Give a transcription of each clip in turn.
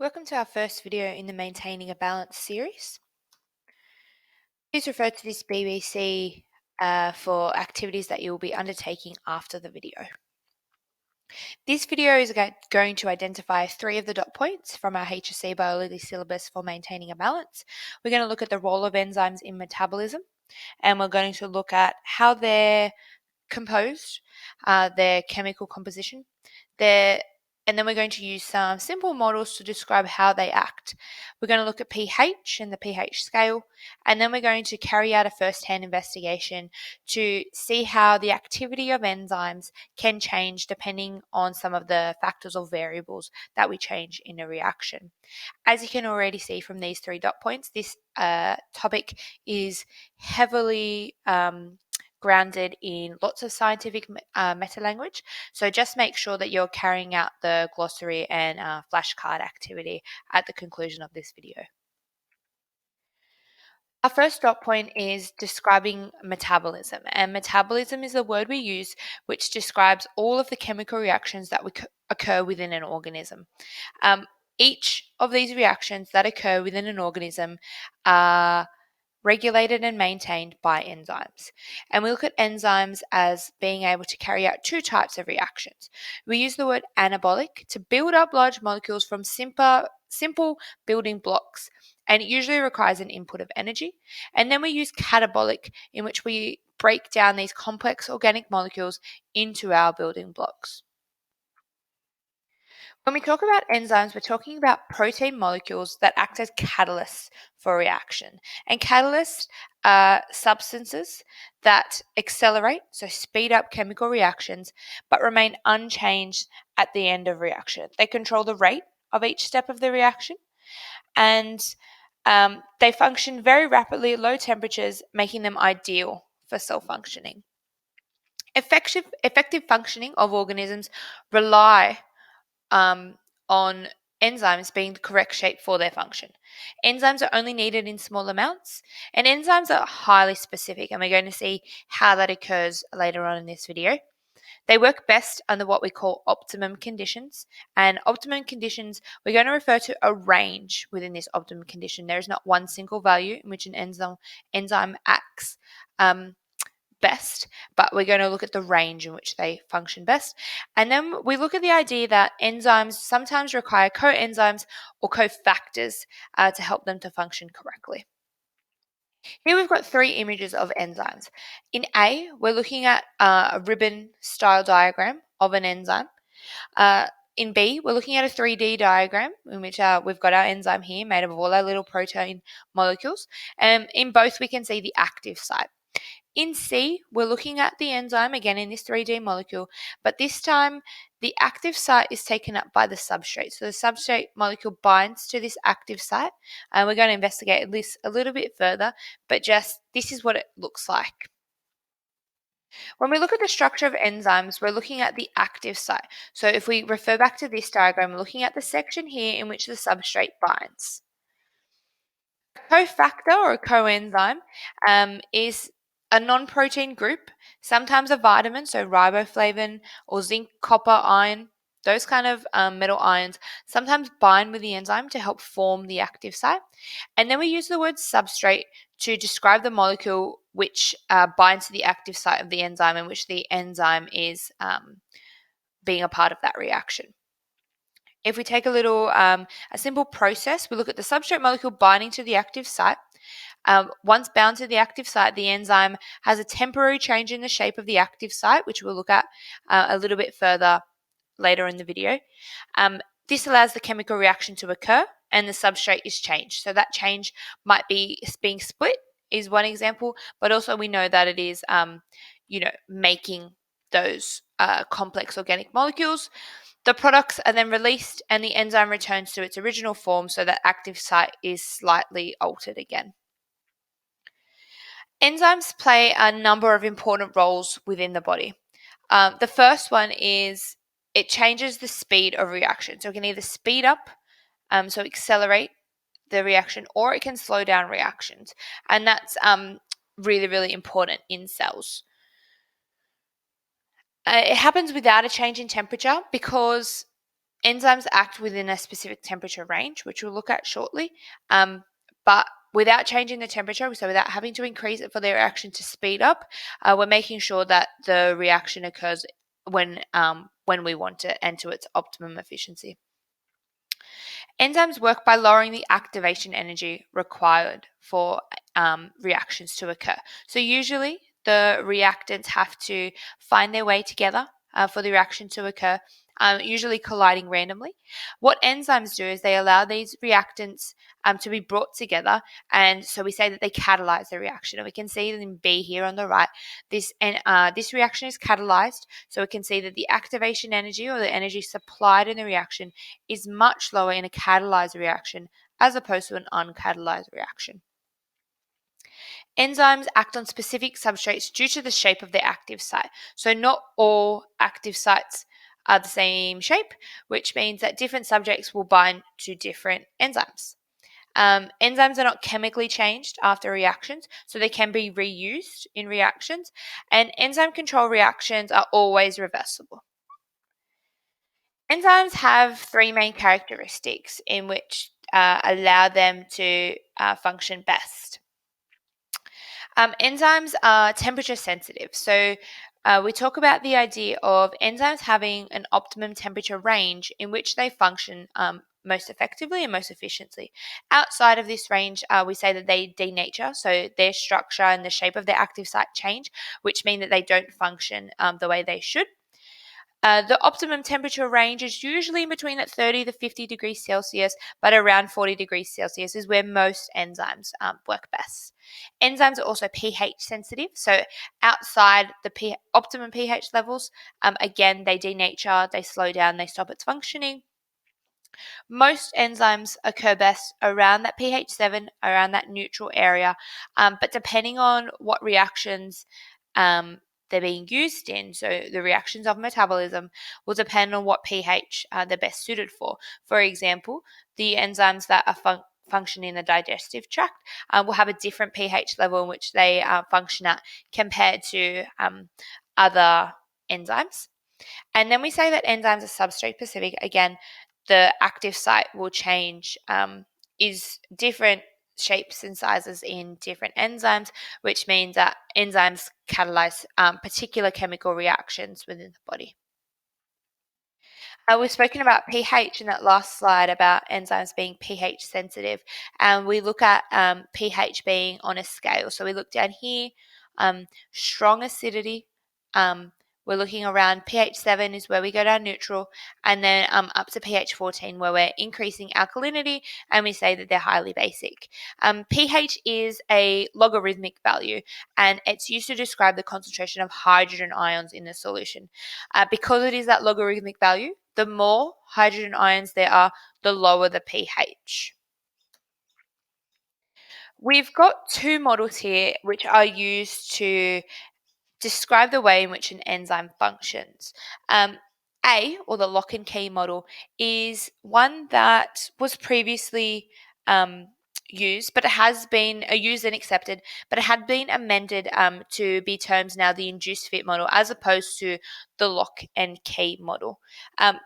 Welcome to our first video in the Maintaining a Balance series. Please refer to this BBC for activities that you will be undertaking after the video. This video is going to identify 3 of the dot points from our HSC biology syllabus for maintaining a balance. We're going to look at the role of enzymes in metabolism, and we're going to look at how they're composed, their chemical composition, and then we're going to use some simple models to describe how they act. We're going to look at pH and the pH scale, and then we're going to carry out a first-hand investigation to see how the activity of enzymes can change depending on some of the factors or variables that we change in a reaction. As you can already see from these 3 dot points, this topic is heavily grounded in lots of scientific meta language. So just make sure that you're carrying out the glossary and flashcard activity at the conclusion of this video. Our first dot point is describing metabolism, and metabolism is a word we use which describes all of the chemical reactions that occur within an organism. Each of these reactions that occur within an organism are regulated and maintained by enzymes. And we look at enzymes as being able to carry out 2 types of reactions. We use the word anabolic to build up large molecules from simple building blocks, and it usually requires an input of energy. And then we use catabolic, in which we break down these complex organic molecules into our building blocks. When we talk about enzymes, we're talking about protein molecules that act as catalysts for reaction. And catalysts are substances that accelerate, so speed up chemical reactions, but remain unchanged at the end of reaction. They control the rate of each step of the reaction, and they function very rapidly at low temperatures, making them ideal for cell functioning. Effective functioning of organisms rely on enzymes being the correct shape for their function. Enzymes are only needed in small amounts, and enzymes are highly specific, and we're going to see how that occurs later on in this video. They work best under what we call optimum conditions, and optimum conditions, we're going to refer to a range within this optimum condition. There is not one single value in which an enzyme acts best, but we're going to look at the range in which they function best. And then we look at the idea that enzymes sometimes require coenzymes or cofactors to help them to function correctly. Here we've got 3 images of enzymes. In A, we're looking at a ribbon style diagram of an enzyme. In B, we're looking at a 3D diagram in which we've got our enzyme here made up of all our little protein molecules. And in both, we can see the active site. In C, we're looking at the enzyme again in this 3D molecule, but this time the active site is taken up by the substrate. So the substrate molecule binds to this active site, and we're going to investigate this a little bit further, but just this is what it looks like. When we look at the structure of enzymes, we're looking at the active site. So if we refer back to this diagram, we're looking at the section here in which the substrate binds. A cofactor or a coenzyme is a non-protein group, sometimes a vitamin, so riboflavin or zinc, copper, iron, those kind of metal ions sometimes bind with the enzyme to help form the active site. And then we use the word substrate to describe the molecule which binds to the active site of the enzyme, in which the enzyme is being a part of that reaction. If we take a simple process, we look at the substrate molecule binding to the active site. Once bound to the active site, the enzyme has a temporary change in the shape of the active site, which we'll look at a little bit further later in the video. This allows the chemical reaction to occur, and the substrate is changed. So that change might be being split is one example, but also we know that it is, making those complex organic molecules. The products are then released, and the enzyme returns to its original form, so that active site is slightly altered again. Enzymes play a number of important roles within the body. The first one is it changes the speed of reaction. So it can either speed up, so accelerate the reaction, or it can slow down reactions. And that's really, really important in cells. It happens without a change in temperature because Enzymes act within a specific temperature range, which we'll look at shortly, but without changing the temperature, so without having to increase it for the reaction to speed up, we're making sure that the reaction occurs when we want it and to its optimum efficiency. Enzymes work by lowering the activation energy required for reactions to occur. So usually the reactants have to find their way together for the reaction to occur, usually colliding randomly. What enzymes do is they allow these reactants to be brought together, and so we say that they catalyze the reaction. And we can see in B here on the right, this reaction is catalyzed, so we can see that the activation energy, or the energy supplied in the reaction, is much lower in a catalyzed reaction as opposed to an uncatalyzed reaction. Enzymes act on specific substrates due to the shape of their active site. So not all active sites are the same shape, which means that different subjects will bind to different enzymes. Enzymes are not chemically changed after reactions, so they can be reused in reactions, and enzyme control reactions are always reversible. Enzymes have three main characteristics in which allow them to function best. Enzymes are temperature sensitive. So we talk about the idea of enzymes having an optimum temperature range in which they function most effectively and most efficiently. Outside of this range, we say that they denature, so their structure and the shape of their active site change, which mean that they don't function the way they should. The optimum temperature range is usually between at 30 to 50 degrees Celsius, but around 40 degrees Celsius is where most enzymes work best. Enzymes are also pH sensitive, so outside the optimum pH levels, again, they denature, they slow down, they stop its functioning. Most enzymes occur best around that pH 7, around that neutral area, but depending on what reactions they're being used in, so the reactions of metabolism will depend on what pH they're best suited for. For example, the enzymes that are function in the digestive tract will have a different pH level in which they function at compared to other enzymes. And then we say that enzymes are substrate specific. Again, the active site will change, is different shapes and sizes in different enzymes, which means that enzymes catalyze particular chemical reactions within the body. We've spoken about pH in that last slide about enzymes being pH sensitive, and we look at pH being on a scale. So we look down here, strong acidity. We're looking around pH 7 is where we go down neutral, and then up to pH 14 where we're increasing alkalinity, and we say that they're highly basic. pH is a logarithmic value, and it's used to describe the concentration of hydrogen ions in the solution. Because it is that logarithmic value, the more hydrogen ions there are, the lower the pH. We've got two models here which are used to describe the way in which an enzyme functions. A, or the lock and key model, is one that was previously used, but it has been used and accepted, but it had been amended to be termed now the induced fit model as opposed to the lock and key model.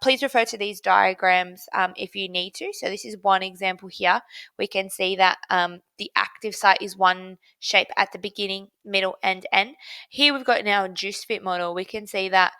Please refer to these diagrams if you need to. So this is one example here. We can see that the active site is one shape at the beginning, middle, and end. Here we've got now a induced fit model. We can see that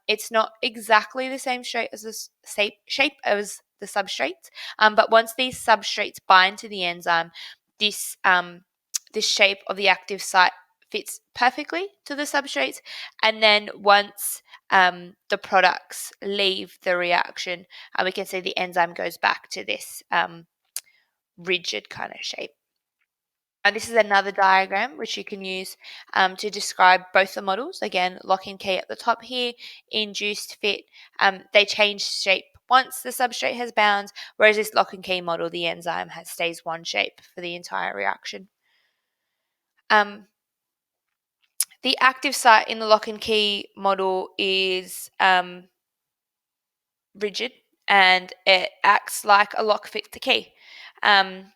it's not exactly the same shape as the substrates, but once these substrates bind to the enzyme, this shape of the active site fits perfectly to the substrates, and then once the products leave the reaction, we can see the enzyme goes back to this rigid kind of shape. And this is another diagram which you can use to describe both the models. Again, lock and key at the top here, induced fit. They change shape once the substrate has bound, whereas this lock and key model, the enzyme stays one shape for the entire reaction. The active site in the lock and key model is rigid, and it acts like a lock fits the key. The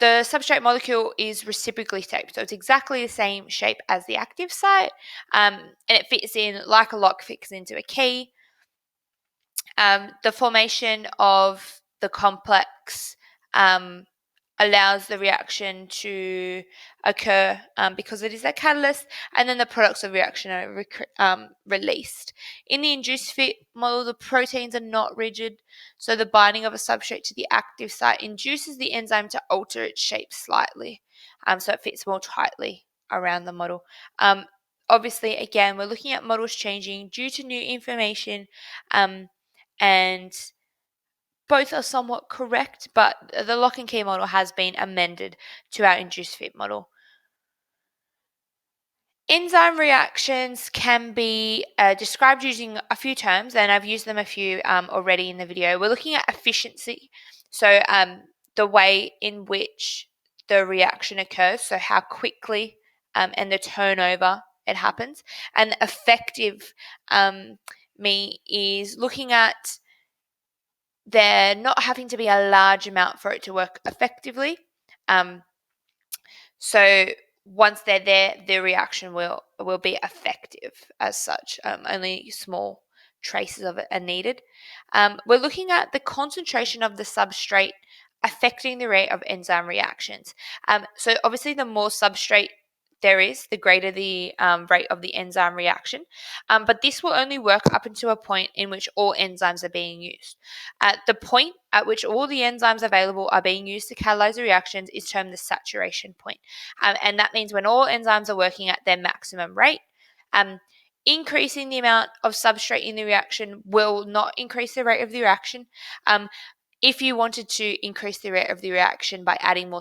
substrate molecule is reciprocally shaped, so it's exactly the same shape as the active site, and it fits in like a lock fits into a key. The formation of the complex allows the reaction to occur because it is a catalyst, and then the products of reaction are released. In the induced fit model, the proteins are not rigid, so the binding of a substrate to the active site induces the enzyme to alter its shape slightly, so it fits more tightly around the model. Obviously, again, we're looking at models changing due to new information, and both are somewhat correct, but the lock and key model has been amended to our induced fit model. Enzyme reactions can be described using a few terms, and I've used them a few already in the video. We're looking at efficiency, so the way in which the reaction occurs, so how quickly and the turnover it happens. And effective me is looking at there not having to be a large amount for it to work effectively. So once they're there, the reaction will be effective as such. Only small traces of it are needed. We're looking at the concentration of the substrate affecting the rate of enzyme reactions. So obviously, the more substrate there is, the greater the rate of the enzyme reaction. But this will only work up until a point in which all enzymes are being used. At the point at which all the enzymes available are being used to catalyze the reactions is termed the saturation point. And that means when all enzymes are working at their maximum rate. Increasing the amount of substrate in the reaction will not increase the rate of the reaction. If you wanted to increase the rate of the reaction by adding more